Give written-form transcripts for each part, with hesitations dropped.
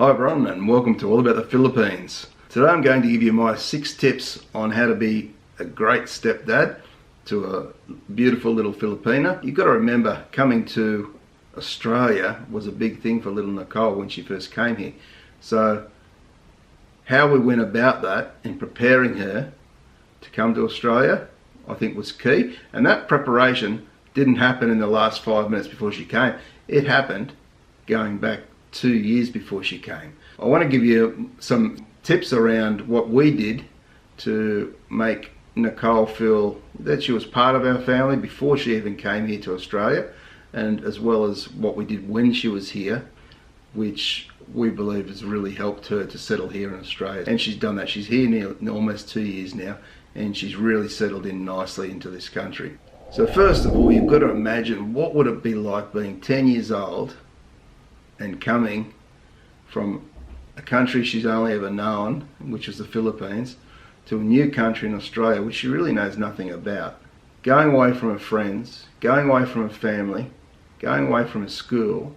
Hi everyone, and welcome to All About the Philippines. Today I'm going to give you my 6 tips on how to be a great stepdad to a beautiful little Filipina. You've got to remember, coming to Australia was a big thing for little Nicole when she first came here. So how we went about that in preparing her to come to Australia, I think was key. And that preparation didn't happen in the last 5 minutes before she came. It happened going back 2 years before she came. I want to give you some tips around what we did to make Nicole feel that she was part of our family before she even came here to Australia, and as well as what we did when she was here, which we believe has really helped her to settle here in Australia. And she's done that. She's here near almost 2 years now, and she's really settled in nicely into this country. So first of all, you've got to imagine, what would it be like being 10 years old and coming from a country she's only ever known, which is the Philippines, to a new country in Australia, which she really knows nothing about. Going away from her friends, going away from her family, going away from her school,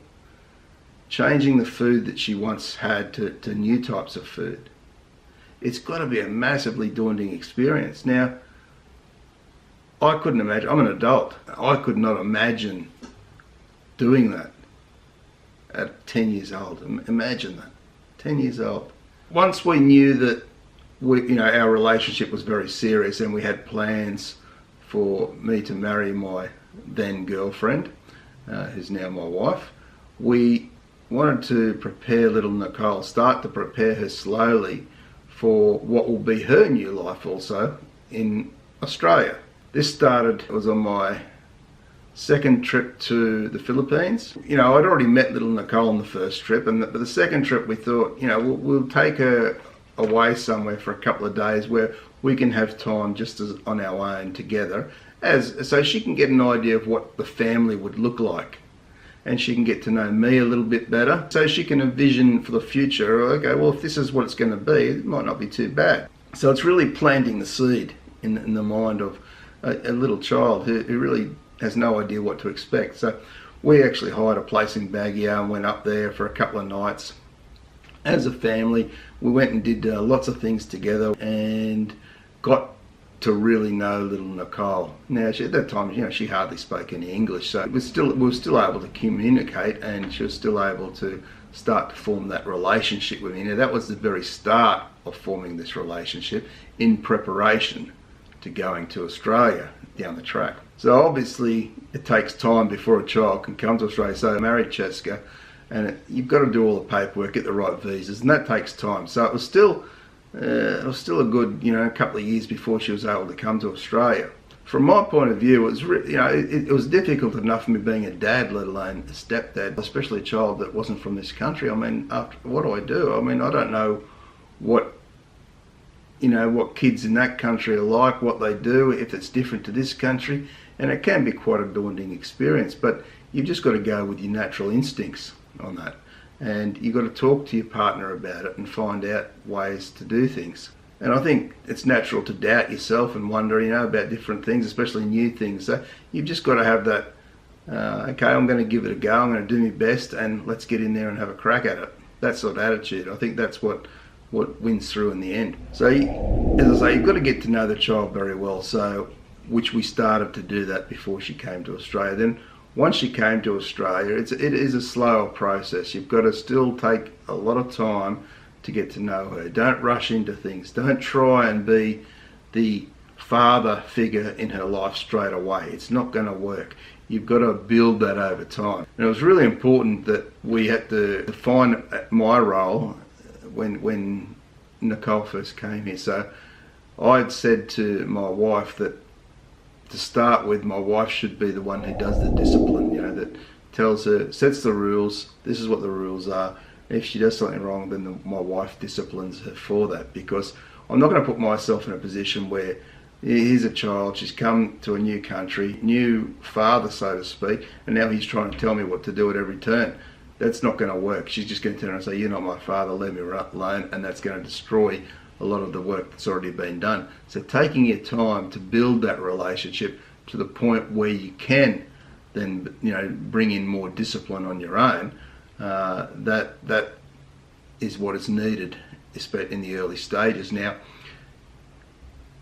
changing the food that she once had to new types of food. It's got to be a massively daunting experience. Now, I couldn't imagine, I'm an adult, I could not imagine doing that at 10 years old. Imagine that, 10 years old. Once we knew that our relationship was very serious and we had plans for me to marry my then girlfriend, who's now my wife, we wanted to prepare little Nicole, start to prepare her slowly for what will be her new life also in Australia. This started, it was on my second trip to the Philippines. I'd already met little Nicole on the first trip, but the second trip we thought, we'll take her away somewhere for a couple of days where we can have time just on our own together, so she can get an idea of what the family would look like, and she can get to know me a little bit better, so she can envision for the future, okay, well, if this is what it's going to be, it might not be too bad. So it's really planting the seed in the mind of a little child who really has no idea what to expect. So we actually hired a place in Baguio and went up there for a couple of nights as a family. We went and did lots of things together and got to really know little Nicole. Now, at that time, she hardly spoke any English, so we were still able to communicate, and she was still able to start to form that relationship with me. Now, that was the very start of forming this relationship in preparation to going to Australia down the track. So obviously it takes time before a child can come to Australia. So I married Cheska, and you've got to do all the paperwork, get the right visas, and that takes time. So it was still a good couple of years before she was able to come to Australia. From my point of view, it was it was difficult enough for me being a dad, let alone a stepdad, especially a child that wasn't from this country. I mean, what do I do? I mean, I don't know what kids in that country are like, what they do, if it's different to this country, and it can be quite a daunting experience, but you've just got to go with your natural instincts on that, and you've got to talk to your partner about it and find out ways to do things. And I think it's natural to doubt yourself and wonder, about different things, especially new things. So you've just got to have that, okay, I'm going to give it a go, I'm going to do my best, and let's get in there and have a crack at it. That sort of attitude, I think that's what wins through in the end. So, as I say, you've got to get to know the child very well, so which we started to do that before she came to Australia. Then once she came to Australia, it is a slower process. You've got to still take a lot of time to get to know her. Don't rush into things. Don't try and be the father figure in her life straight away. It's not going to work. You've got to build that over time. And it was really important that we had to define my role when Nicole first came here. So I'd said to my wife that to start with, my wife should be the one who does the discipline, that tells her, sets the rules, this is what the rules are. If she does something wrong, then my wife disciplines her for that, because I'm not going to put myself in a position where here's a child, she's come to a new country, new father, so to speak, and now he's trying to tell me what to do at every turn. That's not going to work. She's just going to turn around and say, you're not my father, leave me alone, and that's going to destroy a lot of the work that's already been done. So taking your time to build that relationship to the point where you can then bring in more discipline on your own, that is what is needed, especially in the early stages. Now,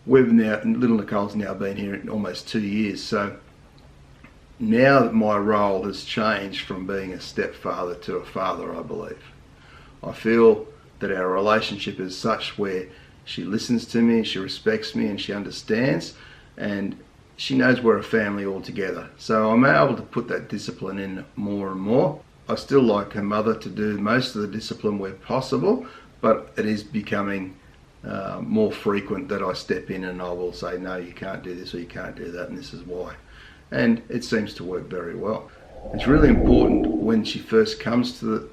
little Nicole's now been here almost 2 years, so now that my role has changed from being a stepfather to a father, I believe. I feel that our relationship is such where she listens to me, she respects me, and she understands, and she knows we're a family all together. So I'm able to put that discipline in more and more. I still like her mother to do most of the discipline where possible, but it is becoming more frequent that I step in and I will say, no, you can't do this or you can't do that, and this is why. And it seems to work very well. It's really important when she first comes to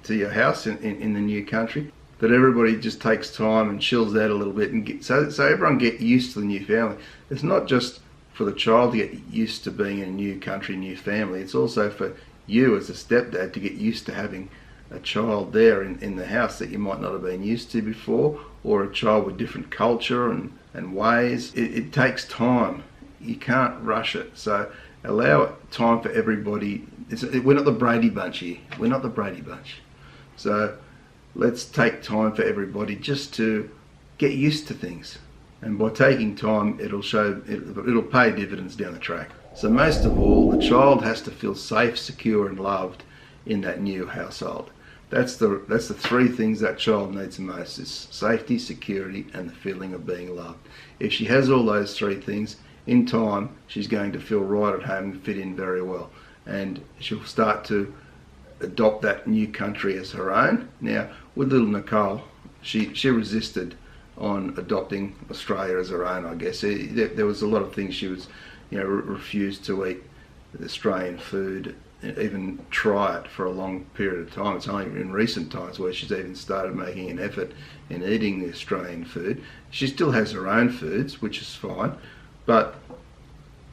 your house in the new country that everybody just takes time and chills out a little bit, and so everyone get used to the new family. It's not just for the child to get used to being in a new country, new family. It's also for you as a stepdad to get used to having a child there in the house that you might not have been used to before, or a child with different culture and ways. It takes time. You can't rush it. So allow time for everybody. We're not the Brady Bunch here. We're not the Brady Bunch. So let's take time for everybody just to get used to things. And by taking time, it'll pay dividends down the track. So most of all, the child has to feel safe, secure, and loved in that new household. That's the three things that child needs the most: is safety, security, and the feeling of being loved. If she has all those three things, in time, she's going to feel right at home and fit in very well. And she'll start to adopt that new country as her own. Now, with little Nicole, she resisted on adopting Australia as her own, I guess. There was a lot of things she was, refused to eat Australian food, even try it for a long period of time. It's only in recent times where she's even started making an effort in eating the Australian food. She still has her own foods, which is fine, but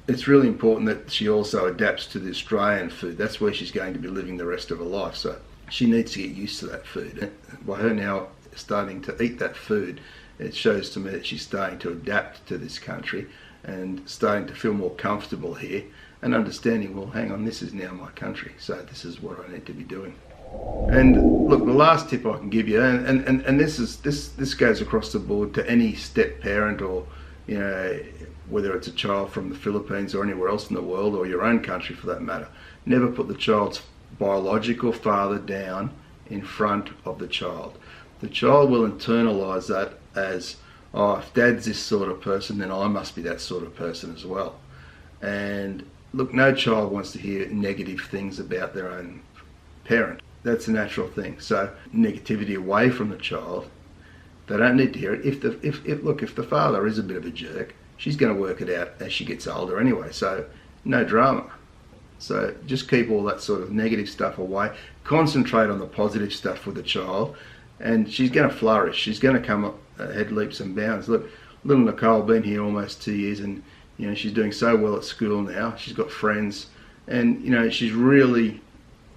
it's really important that she also adapts to the Australian food. That's where she's going to be living the rest of her life, so she needs to get used to that food. By her now starting to eat that food, it shows to me that she's starting to adapt to this country and starting to feel more comfortable here and understanding, well, hang on, this is now my country, so this is what I need to be doing. And look, the last tip I can give you, and this goes across the board to any step parent, or whether it's a child from the Philippines or anywhere else in the world, or your own country for that matter, never put the child's biological father down in front of the child. The child will internalize that as, oh, if dad's this sort of person, then I must be that sort of person as well. And look, no child wants to hear negative things about their own parent. That's a natural thing. So negativity away from the child, they don't need to hear it. If the father is a bit of a jerk, she's going to work it out as she gets older anyway, so no drama. So just keep all that sort of negative stuff away. Concentrate on the positive stuff with the child, and she's going to flourish. She's going to come up ahead leaps and bounds. Look, little Nicole been here almost 2 years, and she's doing so well at school now. She's got friends, and she's really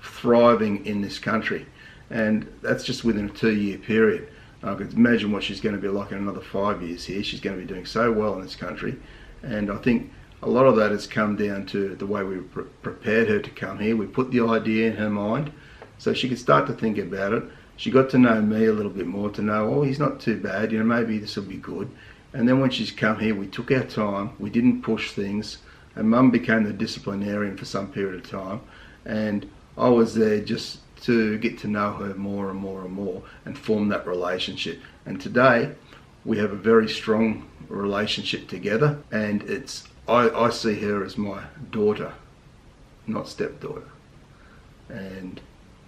thriving in this country, and that's just within a 2-year period. I could imagine what she's going to be like in another 5 years here. She's going to be doing so well in this country, and I think a lot of that has come down to the way we prepared her to come here. We put the idea in her mind so she could start to think about it. She got to know me a little bit more, to know, oh, he's not too bad, maybe this will be good. And then when she's come here, we took our time, we didn't push things, and Mum became the disciplinarian for some period of time, and I was there just to get to know her more and more and more and form that relationship. And today we have a very strong relationship together, and I see her as my daughter, not stepdaughter, and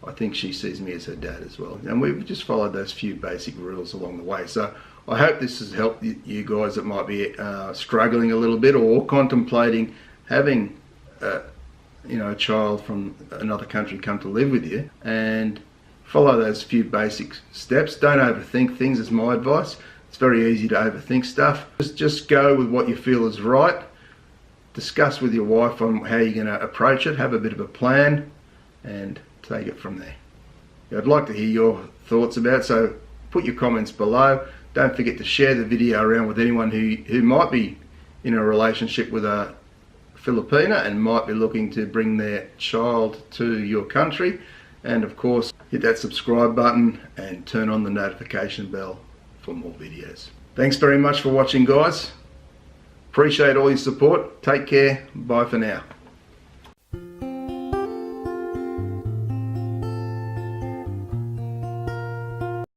I think she sees me as her dad as well. And we've just followed those few basic rules along the way. So I hope this has helped you guys that might be struggling a little bit, or contemplating having a child from another country come to live with you, and follow those few basic steps. Don't overthink things is my advice. It's very easy to overthink stuff. Just go with what you feel is right. Discuss with your wife on how you're going to approach it. Have a bit of a plan and take it from there. I'd like to hear your thoughts about it, so put your comments below. Don't forget to share the video around with anyone who might be in a relationship with a Filipina and might be looking to bring their child to your country. And of course, hit that subscribe button and turn on the notification bell for more videos. Thanks very much for watching, guys. Appreciate all your support. Take care. Bye for now.